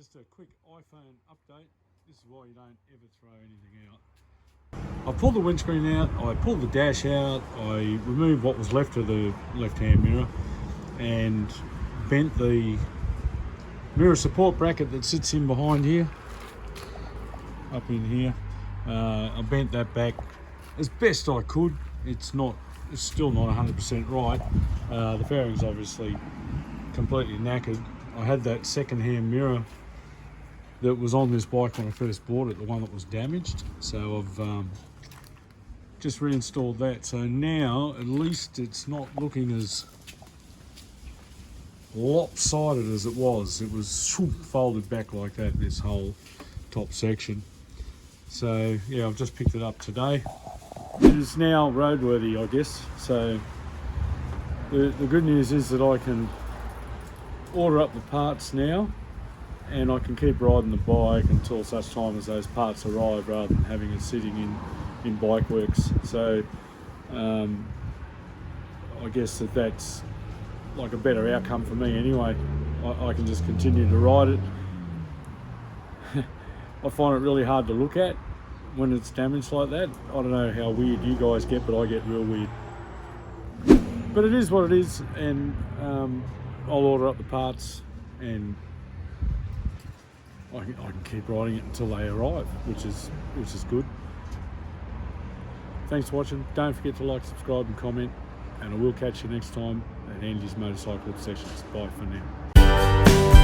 Just a quick iPhone update. This is why you don't ever throw anything out. I pulled the windscreen out, I pulled the dash out, I removed what was left of the left-hand mirror and bent the mirror support bracket that sits in behind here, up in here. I bent that back as best I could. It's still not 100% right. The fairing's obviously completely knackered. I had that second-hand mirror that was on this bike when I first bought it, the one that was damaged. So I've just reinstalled that. So now at least it's not looking as lopsided as it was. It was folded back like that, this whole top section. So yeah, I've just picked it up today. It is now roadworthy, I guess. So the good news is that I can order up the parts now, and I can keep riding the bike until such time as those parts arrive, rather than having it sitting in bike works. So I guess that's like a better outcome for me anyway. I can just continue to ride it. I find it really hard to look at when it's damaged like that. I don't know how weird you guys get, but I get real weird. But it is what it is, and I'll order up the parts and I can keep riding it until they arrive, which is good. Thanks for watching. Don't forget to like, subscribe and comment, and I will catch you next time at Andy's Motorcycle Obsessions. Bye for now.